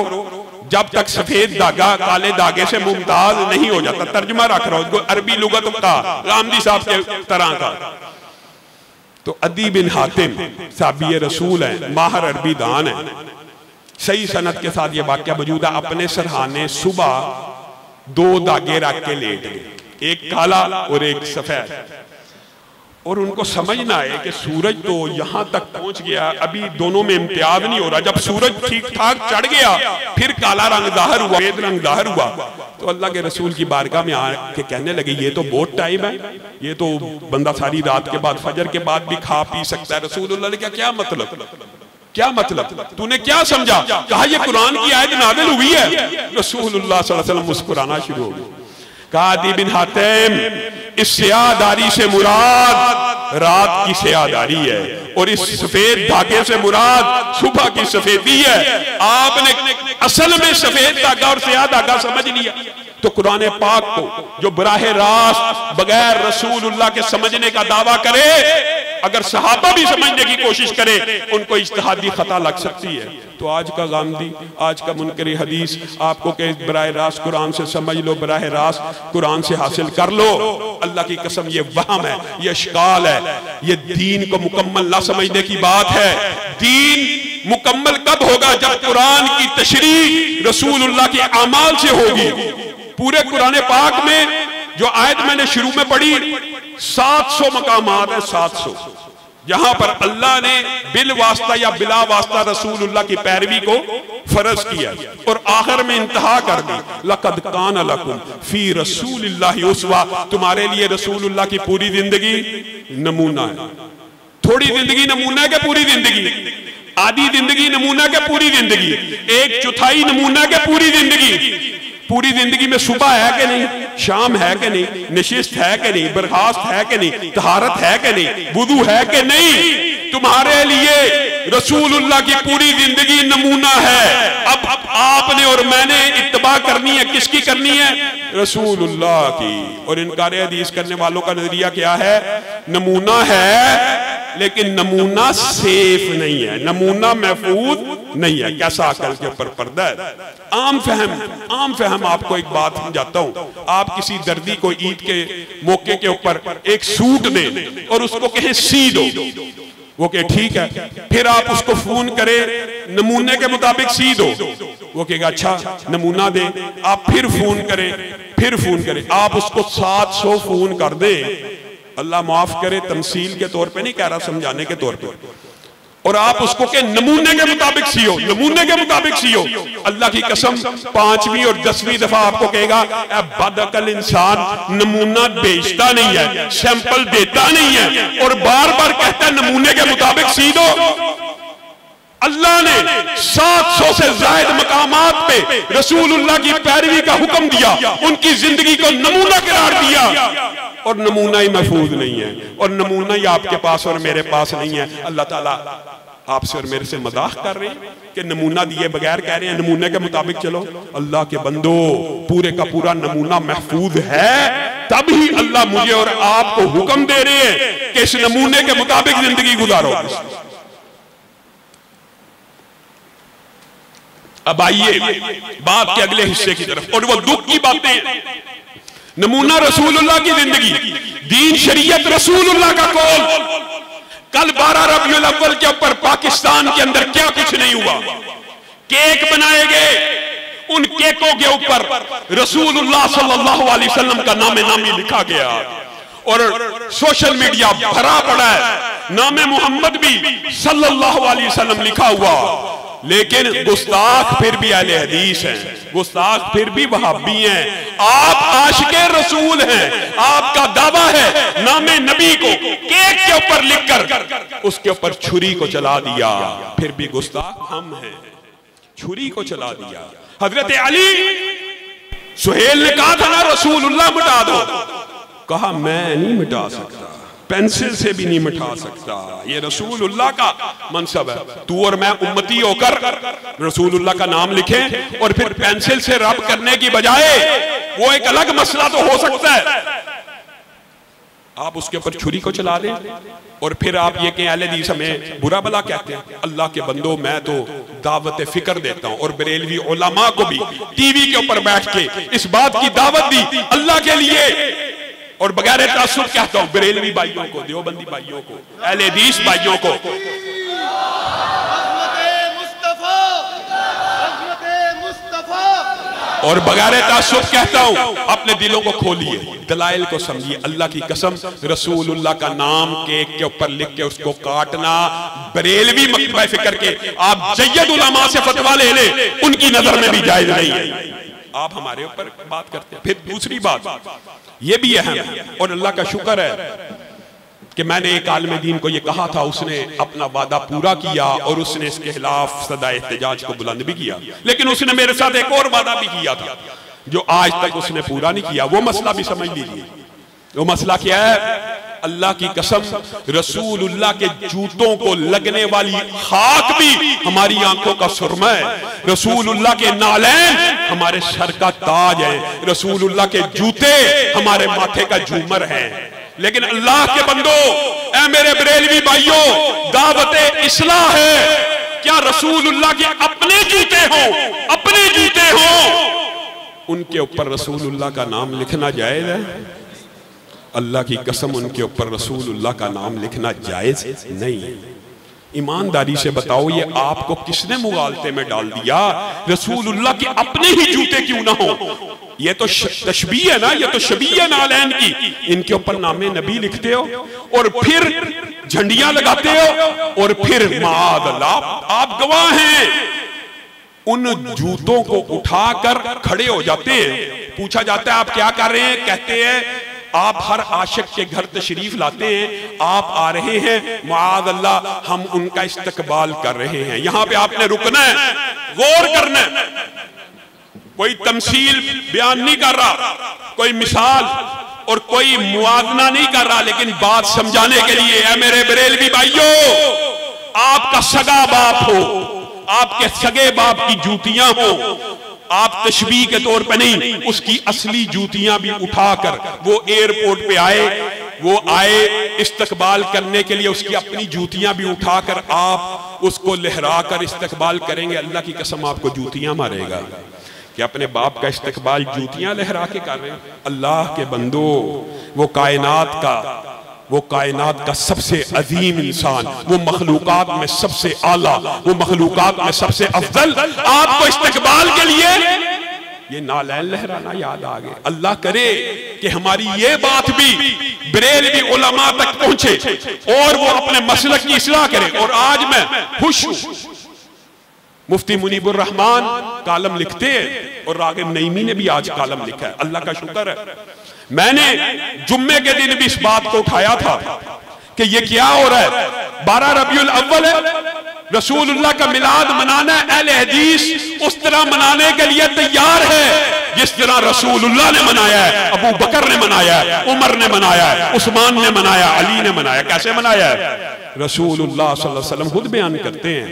जब तक सफेद धागा काले धागे से मुमताज नहीं हो जाता। तर्जुमा रख रहा हूं, अरबी लुगत का गामदी साहब के तरह का। तो अदी बिन हातिम साहबी रसूल है, माहर अरबी दान है, सही सनद के साथ ये वाक्या मौजूद है। अपने सरहाने सुबह 2 धागे रख के लेट गए, एक काला और एक सफेद, और उनको समझ ना आए कि सूरज तो यहां तक पहुंच गया, अभी दोनों में इम्तियाज नहीं हो रहा। जब सूरज ठीक ठाक चढ़ गया फिर काला रंग जाहिर हुआ, सफेद रंग जाहिर हुआ, तो अल्लाह के रसूल की बारगाह में आके कहने लगे ये तो बहुत टाइम है, ये तो बंदा सारी रात के बाद फजर के बाद भी खा पी सकता है। रसूलुल्लाह ने क्या मतलब, क्या मतलब, तूने क्या समझा? कहा ये कुरान की आयत नाज़िल हुई है। रसूलुल्लाह सल्लल्लाहु अलैहि वसल्लम मुस्कुराना शुरू हो गए। कहा अदी बिन हातिम, इस सियादारी से मुराद रात की सियादारी है और इस सफेद धागे से मुराद सुबह की सफेदी है। आपने असल में सफेद धागा और सियाह धागा समझ लिया। तो कुरान पाक को जो बराह रास्त बगैर रसूलुल्लाह के समझने का दावा करे, अगर सहाबा भी समझने की कोशिश करे, उनको इज्तिहादी खता लग सकती है। तो आज का गामदी, आज का मुनकरी हदीस आपको के बराह रास्त कुरान से समझ लो, बराह रास्त कुरान से हासिल कर लो। अल्लाह की कसम ये वहम है, ये इश्काल है, ये दीन को मुकम्मल ना समझने की बात है। दीन मुकम्मल कब होगा? जब कुरान की तशरीह रसूलुल्लाह के अमाल से होगी। पूरे कुरान पाक में जो आयत मैंने शुरू में पढ़ी 700 मकामात है, 700 जहां पर अल्लाह ने बिल वास्ता या बिला वास्ता रसूलुल्लाह की पैरवी को फर्ज किया और आखिर में इंतहा कर दी, लक़द कान लकुम फी रसूलिल्लाहि उस्वा, तुम्हारे लिए रसूलुल्लाह की पूरी जिंदगी नमूना है। थोड़ी जिंदगी नमूना है कि पूरी जिंदगी? आधी जिंदगी नमूना के पूरी जिंदगी? 1/4 नमूना के पूरी जिंदगी? पूरी जिंदगी में सुबह है कि नहीं, शाम है कि नहीं, नशिस्त है कि नहीं, बर्खास्त है कि नहीं, तहारत है कि नहीं, वुदू है कि नहीं? तुम्हारे लिए रसूलुल्लाह की पूरी जिंदगी नमूना है। अब आपने और मैंने इत्तबा करनी है, किसकी करनी है? रसूलुल्लाह की। और इनकार हदीस करने वालों का नजरिया क्या है? नमूना है लेकिन नमूना सेफ नहीं है, नमूना महफूज नहीं है। कैसा अकल के ऊपर पर्दा है। आम फहम आपको एक बात समझाता हूं। आप किसी दर्दी को ईद के मौके के ऊपर एक सूट दें और उसको कहें सी दो, वो कहे ठीक है, फिर आप उसको फोन करें नमूने के मुताबिक सी दो, वो कहेगा अच्छा नमूना दे। आप फिर फोन करें, आप उसको 700 फोन कर दे, अल्लाह माफ करे तमसील के तौर पे नहीं कह रहा, समझाने के तौर पे, और आप उसको के नमूने के मुताबिक सियो, नमूने के मुताबिक सियो। अल्लाह की कसम 5वीं और 10वीं दफा आपको कहेगा ए बदअकल इंसान नमूना बेचता नहीं है, सैंपल देता नहीं है, और बार बार कहता है नमूने के मुताबिक सी दो। अल्लाह ने 700 से ज्यादा मकामात पे रसूलुल्लाह की पैरवी का हुक्म दिया, उनकी जिंदगी को नमूना करार दिया, और नमूना ही महफूज नहीं है, और नमूना ही आपके पास और मेरे पास नहीं है। अल्लाह ताला आपसे और मेरे से मजाक कर रहे हैं कि नमूना दिए बगैर कह रहे हैं नमूने के मुताबिक चलो। अल्लाह के बंदो, पूरे का पूरा नमूना महफूज है, तभी अल्लाह मुझे और आपको हुक्म दे रहे हैं कि इस नमूने के मुताबिक जिंदगी गुजारो। अब आइए बात के अगले हिस्से की तरफ, और वो दुख की बातें। नमूना रसूलुल्लाह की जिंदगी, दीन शरीयत रसूलुल्लाह का कौल। कल 12 रबीउल अव्वल के ऊपर पाकिस्तान के अंदर क्या कुछ नहीं हुआ। केक बनाए गए, उन केकों के ऊपर रसूलुल्लाह सल्लल्लाहु अलैहि वसल्लम का नामी लिखा गया, और सोशल मीडिया भरा पड़ा है, नामे मोहम्मद भी सल्लल्लाहु अलैहि वसल्लम लिखा हुआ। लेकिन गुस्ताख फिर भी अहले हदीस हैं, गुस्ताख फिर भी वहाबी हैं। आप आशिके रसूल हैं, आपका दावा है नामे नबी को केक के ऊपर लिखकर उसके ऊपर छुरी को चला दिया, फिर भी गुस्ताख हम हैं, छुरी को चला दिया। हजरत अली, सुहेल ने कहा था ना रसूलुल्लाह मिटा दो, कहा मैं नहीं मिटा सकता, पेंसिल से भी नहीं मिटा सकता। ये रसूलुल्लाह का मनसब है। तू और मैं उम्मती होकर रसूलुल्लाह का नाम लिखें और फिर पेंसिल से रब करने की बजाय, वो एक अलग मसला तो हो सकता है, आप उसके ऊपर छुरी को चला दें और फिर आप ये कहें अहले हदीस हमें बुरा भला कहते हैं। अल्लाह के बंदो, मैं तो दावत फिक्र देता हूं और बरेलवी उलमा को भी टीवी के ऊपर बैठ के इस बात की दावत दी अल्लाह के लिए, और बगैर तासुब कहता हूं बरेलवी भाइयों को, देवबंदी भाइयों को, अहले हदीस भाइयों को, और बगैर तासुब कहता हूं अपने दिलों को खोलिए, दलाइल को समझिए। अल्लाह की कसम, रसूलुल्लाह का नाम केक के ऊपर लिख के उसको काटना बरेलवी मकतबा फिक्र के आप जय्यद उलमा से फतवा ले ले, उनकी नजर में भी जायज नहीं है। आप हमारे ऊपर बात करते हैं। फिर दूसरी बात ये भी अहम है, और अल्लाह का शुक्र है कि मैंने एक आलिम दीन को ये कहा था, उसने अपना वादा पूरा किया और उसने इसके खिलाफ सदा एहतजाज को बुलंद भी किया, लेकिन उसने मेरे साथ एक और वादा भी किया था जो आज तक उसने पूरा नहीं किया। वो मसला भी समझ लीजिए। वो मसला क्या है? अल्लाह की कसम, रसूलुल्लाह के जूतों को लगने वाली खाक भी हमारी आंखों का सुरमा है। रसूलुल्लाह के नालैन हमारे सर का ताज है। रसूलुल्लाह के जूते हमारे माथे का झूमर है। लेकिन अल्लाह के बंदो, ऐ मेरे बरेलवी भाइयों, दावत इस्लाह है, क्या रसूलुल्लाह के अपने जूते हो, अपने जूते हो, उनके ऊपर रसूलुल्लाह का नाम लिखना जायज है? अल्लाह की कसम, उनके ऊपर रसूलुल्लाह का नाम लिखना जायज नहीं है। ईमानदारी से बताओ, ये आपको किसने मुगालते में डाल दिया? रसूलुल्लाह के अपने ही जूते क्यों ना हो? ये तो तशबीह है ना, ये तो शबीह है नालैन की। इनके ऊपर नामे नबी लिखते हो और फिर झंडियां लगाते हो और फिर माअल्लाह, आप गवाह हैं, उन जूतों को उठाकर खड़े हो जाते हैं। पूछा जाता है आप क्या कर रहे हैं? कहते हैं आप हर आशिक के घर तशरीफ लाते हैं, आप आ रहे हैं, माअल्लाह हम उनका इस्तकबाल कर रहे हैं। यहां पे आपने रुकना है, गौर करना है। कोई तमसील बयान नहीं कर रहा, कोई मिसाल और कोई मुआवजना नहीं कर रहा, लेकिन बात समझाने के लिए है। मेरे बरेलवी भाइयों, आपका सगा बाप हो, आपके सगे बाप की जूतियां हो, आप तशबीह के तौर पे नहीं, उसकी असली जूतियां भी उठाकर वो एयरपोर्ट पे आए, वो आए इस्तकबाल करने के लिए, उसकी अपनी जूतियां भी उठाकर आप उसको लहराकर इस्तकबाल करेंगे। अल्लाह की कसम आपको जूतियां मारेगा कि अपने बाप का इस्तकबाल जूतियां लहरा के कर रहे हैं। अल्लाह के बंदो, वो कायनात का सबसे अजीम इंसान, वो मखलूकात में सबसे आला, वो मखलूकात में सबसे अफजल, आपको इस्तकबाल के लिए ये नालैन लहराना याद आ गए। अल्लाह करे कि हमारी ये बात भी बरेलवी उलमा तक पहुंचे और वो अपने मसलक की इस्लाह करे। और आज मैं खुश हूं, मुफ्ती मुनीबुर रहमान कालम लिखते हैं और रागिब नईमी ने भी आज कालम लिखा है। अल्लाह का शुक्र है। मैंने जुम्मे के दिन भी इस बात को उठाया था कि ये क्या हो रहा है। 12 रबीउल अव्वल है, रसूलुल्लाह का मिलाद मनाना है। अहले हदीस उस तरह मनाने के लिए तैयार है जिस तरह रसूलुल्लाह ने मनाया है, अबू बकर ने मनाया है, उमर ने मनाया है, उस्मान ने मनाया, अली ने मनाया। कैसे मनाया है? रसूलुल्लाह सल्लल्लाहु अलैहि वसल्लम खुद बयान करते हैं,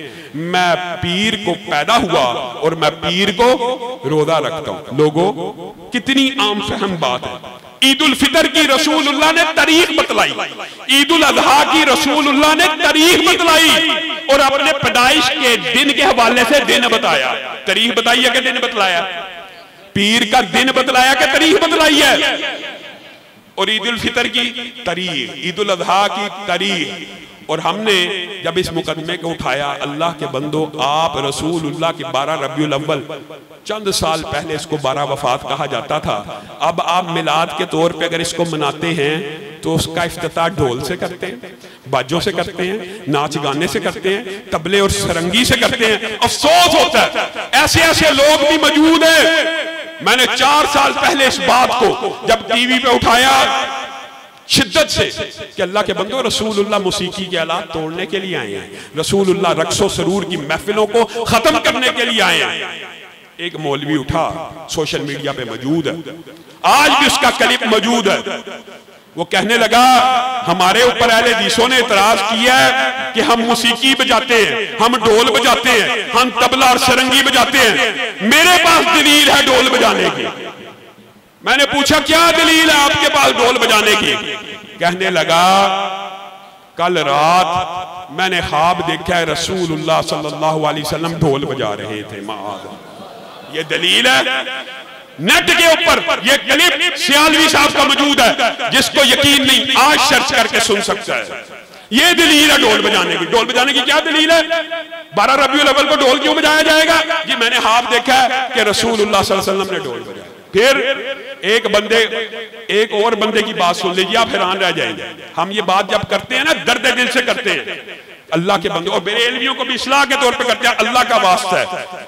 मैं पीर को पैदा हुआ और मैं पीर को रोजा रखता हूं। लोगों, कितनी आम फहम बात है। ईद उल फितर की रसूलुल्लाह ने तारीख बतलाई, ईद उल अजहा की रसूलुल्लाह ने तारीख बतलाई और अपने पैदाइश के दिन के हवाले से दिन बताया। तारीख बताई है कि दिन बतलाया? पीर का दिन बतलाया कि तारीख बतलाई है? और ईद उल फितर की तारीख, ईद उल अजहा की तारीख। और हमने जब इस मुकदमे को उठाया, अल्लाह के बंदो, आप रसूलुल्लाह की 12 रबीउल अव्वल, चंद साल पहले इसको 12 वफात कहा जाता था। अब आप मिलाद के तौर पे अगर इसको मनाते हैं तो उसका इफ्तिताह ढोल से करते हैं, बाजों से करते हैं, नाच गाने से करते हैं, तबले और सरंगी से करते हैं। अफसोस होता है ऐसे ऐसे लोग भी मौजूद हैं। मैंने 4 साल पहले इस बात को जब टीवी पे उठाया शिद्दत से कि अल्लाह के बंदो, रसूलुल्लाह मौसीकी के आलात तोड़ने के लिए आए हैं, रसूलुल्लाह रक्सो सरूर की महफिलों को खत्म करने के लिए आए हैं। एक मौलवी उठा, सोशल मीडिया पे मौजूद है, आज भी उसका क्लिप मौजूद है। वो कहने लगा हमारे ऊपर अहले हदीसों ने इतराज किया है कि हम मौसीकी बजाते हैं, हम ढोल बजाते हैं, हम तबला और सरंगी बजाते हैं, मेरे पास दलील है ढोल बजाने की। मैंने पूछा क्या दलील है आपके पास ढोल बजाने की? कहने लगा कल रात मैंने ख्वाब देखा है रसूलुल्लाह सल्लल्लाहु अलैहि वसल्लम ढोल बजा रहे थे। माज़ ये दलील है। नेट के ऊपर ये क्लिप सियालवी साहब का मौजूद है, जिसको यकीन नहीं आज सर्च करके सुन सकता है। ये दलील है ढोल बजाने की। ढोल बजाने की क्या दलील है? 12 रबीउल अव्वल को ढोल क्यों बजाया जाएगा? जी मैंने ख्वाब देखा है कि रसूलुल्लाह सल्लल्लाहु अलैहि वसल्लम ने ढोल बजाया। फिर एक और बंदे की बात सुन लीजिए, आप हैरान रह जाएंगे। हम ये बात जब करते हैं ना दर्द दिल से करते हैं, अल्लाह के बंदे और बेरेलवियों को भी इस्लाह के तौर पे करते हैं। अल्लाह का वास्ता है,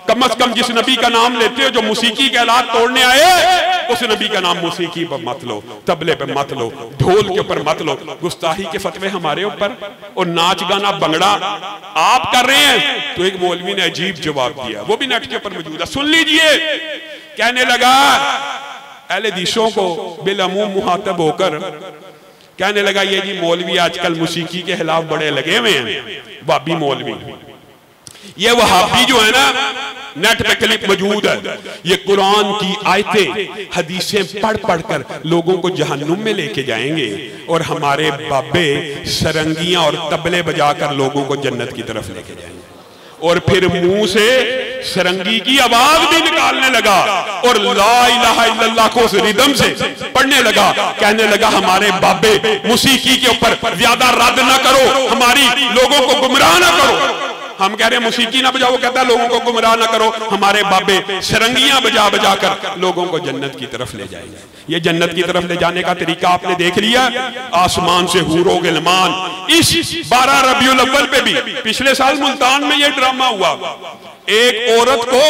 कम से कम जिस नबी का नाम लेते हो जो मौसीकी के आलात तोड़ने आए, उस नबी का नाम मौसीकी पर मत लो, तबले पे मत लो, ढोल के ऊपर मत लो। गुस्ताही के फतवे हमारे ऊपर, और नाच गाना भंगड़ा आप कर रहे हैं। तो एक मौलवी ने अजीब जवाब दिया, वो भी नेट के ऊपर मौजूद है, सुन लीजिए। कहने लगा अहले हदीसों को बिलअमूम मुहातब होकर कहने लगा ये जी मौलवी आजकल मौसीकी के खिलाफ बड़े लगे हुए हैं, वाबी मौलवी। ये वहाबी जो है ना, नेट पे क्लिप मौजूद है, ये कुरान की आयतें हदीसें पढ़ पढ़ कर लोगों को जहन्नुम में लेके जाएंगे, और हमारे बाबे सरंगियां और तबले बजाकर लोगों को जन्नत की तरफ लेके जाएंगे। और फिर मुंह से सरंगी की आवाज भी निकालने लगा और ला इलाहा इल्लल्लाह को उस रिदम से पढ़ने लगा। कहने लगा हमारे बाबे मौसीकी के ऊपर ज्यादा रद्द ना करो, हमारी लोगों को गुमराह ना करो। हम कह रहे हैं मौसीकी ना बजाओ, कहता है लोगों को गुमराह ना करो, हमारे बाबे सरंगियां बजा बजा कर लोगों को जन्नत की तरफ ले जाएंगे। ये जन्नत की तरफ ले जाने का तरीका आपने देख लिया। आसमान से हूरों गिलमान। इस 12 रबीउल अव्वल पे भी पिछले साल मुल्तान में ये ड्रामा हुआ, एक औरत को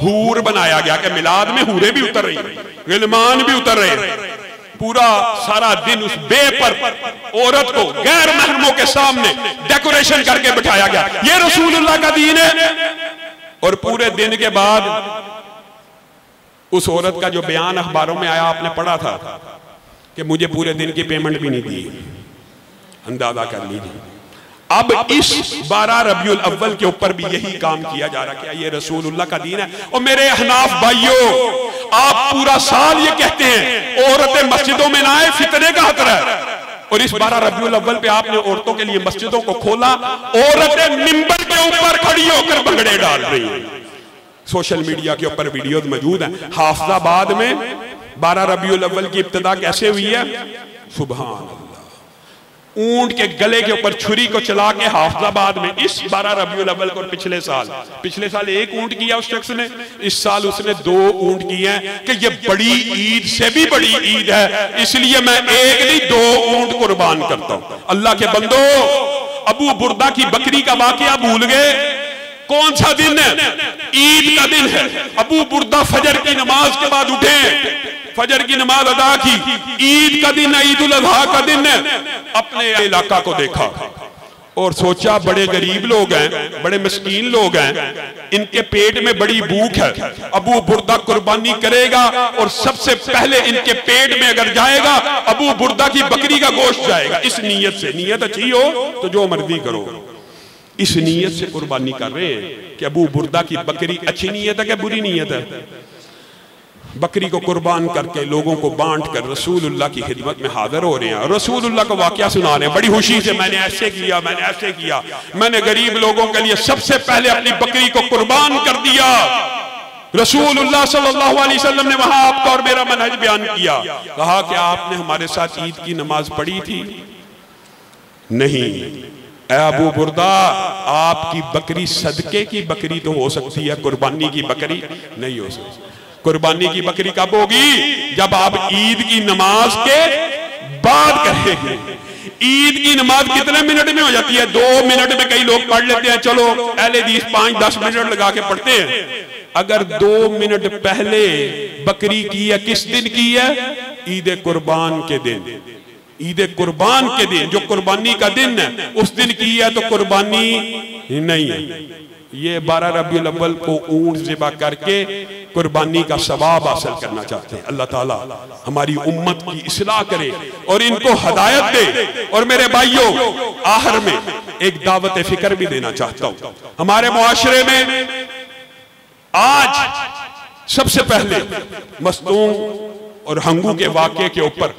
हूर बनाया गया कि मिलाद में हूरें भी उतर रही, गिलमान भी उतर रहे। पूरा सारा दिन उस बे पर औरत को गैर महरमों के सामने डेकोरेशन करके बिठाया गया। ये रसूलुल्लाह का दीन है। और पूरे दिन के बाद उस औरत का जो बयान अखबारों में आया, आपने पढ़ा था कि मुझे पूरे दिन की पेमेंट भी नहीं दी। अंदाजा कर लीजिए। अब इस 12 रबीउल अव्वल के ऊपर भी यही काम किया जा रहा है। क्या ये रसूलुल्लाह का दीन है? और मेरे हनाफ भाइयों, आप पूरा साल ये कहते हैं औरतें मस्जिदों में ना आए, फितने का खतरा है। और इस 12 रबीउल अव्वल पे आपने औरतों के लिए मस्जिदों को खोला, औरतें मिंबर के ऊपर खड़ी होकर भंगड़े डाल रही हैं। सोशल मीडिया के ऊपर वीडियो मौजूद है। हाफिजाबाद में 12 रबीउल अव्वल की इब्तिदा कैसे हुई है? सुभान अल्लाह, ऊंट के गले के ऊपर छुरी को चला के हाफिजाबाद में इस 12 रबीउल अव्वल को, पिछले साल एक ऊंट किया उस शख्स ने, इस साल उसने 2 ऊंट किए हैं कि ये बड़ी ईद से भी बड़ी ईद है, इसलिए मैं एक नहीं 2 ऊंट कुर्बान करता हूं। अल्लाह के बंदो, अबू बुर्दा की बकरी का वाकया भूल गए? कौन सा दिन है? ईद का दिन है। अबू बुर्दा फजर की नमाज के बाद उठे, फजर की नमाज अदा की, ईद का दिन है, ईद उल अज़हा का दिन है। अपने इलाका को देखा और सोचा बड़े गरीब लोग हैं, बड़े मस्कीन लोग हैं, इनके पेट में बड़ी भूख है, अबू बुर्दा कुर्बानी करेगा और सबसे पहले इनके पेट में अगर जाएगा अबू बुर्दा की बकरी का गोश्त जाएगा। इस नीयत से, नीयत अच्छी हो तो जो मर्जी करो, इस नीयत से कुर्बानी कर रहे हैं कि अबू बुर्दा की बकरी, अच्छी नीयत है कि बुरी नीयत है? बकरी को कुर्बान करके लोगों को बांट कर रसूलुल्लाह की खिदमत में हाजिर हो रहे हैं। रसूलुल्लाह को वाकया सुना रहे हैं बड़ी खुशी से, मैंने ऐसे किया, मैंने ऐसे किया, मैंने गरीब लोगों के लिए सबसे पहले अपनी बकरी को कुर्बान कर दिया। रसूलुल्लाह सल्लल्लाहु अलैहि वसल्लम ने वहां आपका और मेरा मनहज बयान किया। कहा कि आपने हमारे साथ ईद की नमाज पढ़ी थी? नहीं। अबू बुर्दा, आपकी बकरी सदके की बकरी तो हो सकती है, कुर्बानी की बकरी नहीं हो सकती। कुर्बानी की बकरी कब होगी? जब आप ईद की नमाज के बाद करेंगे। ईद की नमाज कितने मिनट में हो जाती है? 2 मिनट में कई लोग पढ़ लेते हैं, चलो अहले हदीस 5-10 मिनट लगा के पढ़ते हैं। अगर 2 मिनट पहले बकरी की है, किस दिन की है? ईद कुर्बान के दिन। ईद कुर्बान के दिन, जो कुर्बानी का दिन है, उस दिन की है तो कुर्बानी नहीं है। ये 12 रबीउल अव्वल को ऊंट ज़िबा करके कुर्बानी का सवाब हासिल करना चाहते हैं। अल्लाह ताला हमारी उम्मत की इस्लाह करे और इनको हदायत दे। और मेरे भाइयों, आखिर में एक दावत फिक्र भी देना चाहता हूं। हमारे मुआशरे में आज सबसे पहले मस्तूम और हंगू के वाक़े के ऊपर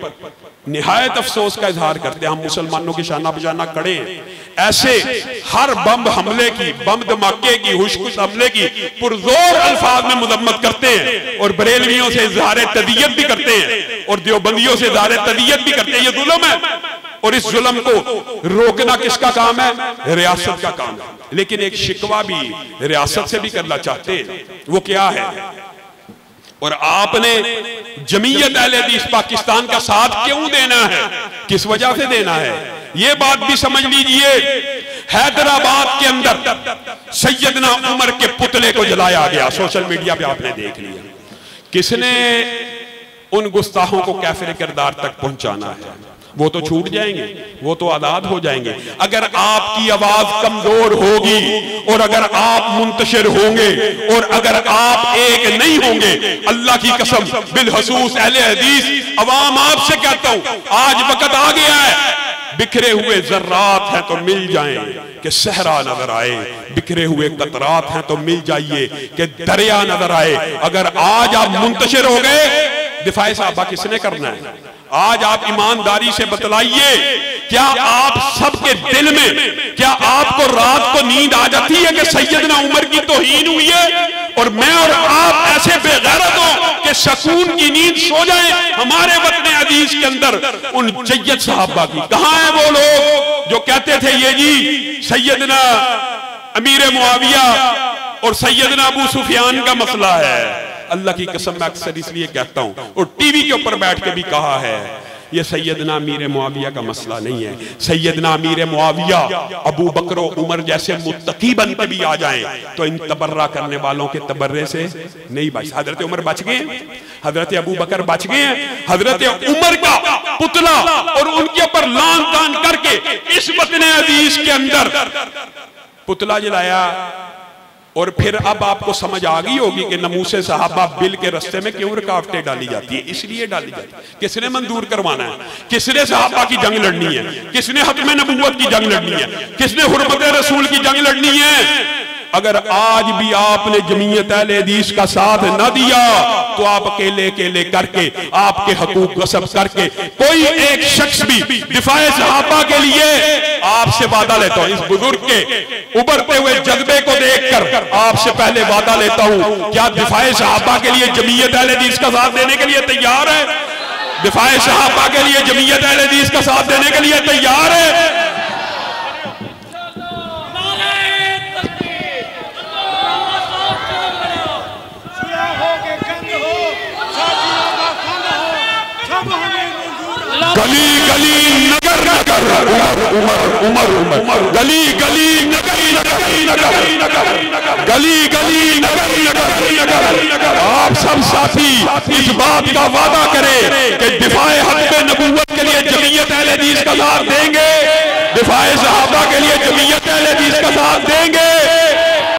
निहायत अफसोस का इजहार करते हैं। हम मुसलमानों की शाना बजाना खड़े हैं। ऐसे हर बम हमले की, बम धमाके की, हुश हमले की पुरजोर अल्फाज में मुजम्मत करते हैं और बरेलवियों से इजहार तदीयत भी करते हैं और देवबंदियों से इजहार तदीयत भी करते हैं। ये जुल्म है और इस जुल्म को रोकना किसका काम है? रियासत का काम है। लेकिन एक शिकवा भी रियासत से भी करना चाहते हैं। वो क्या है? और आपने जमीयत अहले हदीस पाकिस्तान का साथ क्यों देना है, किस वजह से देना है, ये बात भी समझ लीजिए। हैदराबाद के अंदर सैयदना उमर के पुतले को जलाया गया, सोशल मीडिया पे आपने देख लिया। किसने उन गुस्ताहों को काफिर किरदार तक पहुंचाना है? वो तो छूट जाएंगे, वो तो आजाद हो जाएंगे। अगर आपकी आवाज कमजोर होगी और अगर आप मुंतशिर होंगे और अगर आप एक नहीं होंगे, अल्लाह की कसम बिलखसूस अहले हदीस अवाम आपसे कहता हूं, आज वक्त आ गया है, बिखरे हुए जर्रात हैं तो मिल जाएं कि सहरा नजर आए, बिखरे हुए कतरात हैं तो मिल जाइए कि दरिया नजर आए। अगर आज आप मुंतशिर हो गए, दिफाए साहबा किसने करना है? आज आप ईमानदारी से बतलाइए, क्या आप सबके दिल में, क्या आपको रात को नींद आ जाती है कि सैयदना उमर की तौहीन हुई है और मैं और आप ऐसे बेगैरत हो कि सकून की नींद सो जाए? हमारे वतन अजीज के अंदर उन जय्यद साहबा की कहां है वो लोग जो कहते थे ये जी सैयदना अमीर मुआविया और सैयदना अबू सुफियान का मसला है। अल्लाह की कसम मैं अक्सर इसलिए कहता हूं और टीवी के ऊपर बैठ के भी कहा है, ये सैयदना अमीर मुआविया का मसला नहीं है। सैयदना अमीर मुआविया अबू बकर और उमर जैसे मुत्तकी बन के भी आ जाएं तो इन तबर्रा करने वालों के तबर्रे से नहीं बच। हजरत उमर बच गए, हजरत अबू बकर बच गए हैं। हजरत उमर का पुतला और उनके ऊपर लान तान करके इस वतन अजीज के अंदर पुतला जलाया। और फिर अब आपको समझ आ गई होगी कि नमूसे सहाबा बिल के रास्ते में क्यों रुकावटें डाली जाती है। इसलिए डाली जाती है, किसने मंजूर करवाना है, किसने सहाबा की जंग लड़नी है, किसने हत्मे नबूवत की जंग लड़नी है, किसने हुर्मत रसूल की जंग लड़नी है। अगर आज भी आपने जमीयत अहले हदीस का साथ न दिया तो आप अकेले अकेले करके आपके हकूक गसब करके कोई एक शख्स भी दिफाए सहाबा के लिए आपसे वादा लेता हूं, इस बुजुर्ग के उभरते हुए जज्बे को देखकर आपसे पहले वादा लेता हूं, क्या दिफाए सहाबा के लिए जमीयत अहले हदीस का साथ देने के लिए तैयार है? दिफाए सहाबा के लिए जमीयत अहले हदीस का साथ देने के लिए तैयार है? गली गली नगर नगर उमर उमर उमर गली गली नगर नगर गली गली नगर नगर। आप सब साथी इस बात का वादा करें कि दिफाए हक़ नबूवत के लिए जमीयत अहले हदीस का साथ देंगे, दिफाए सहाबा के लिए जमीयत अहले हदीस का साथ देंगे।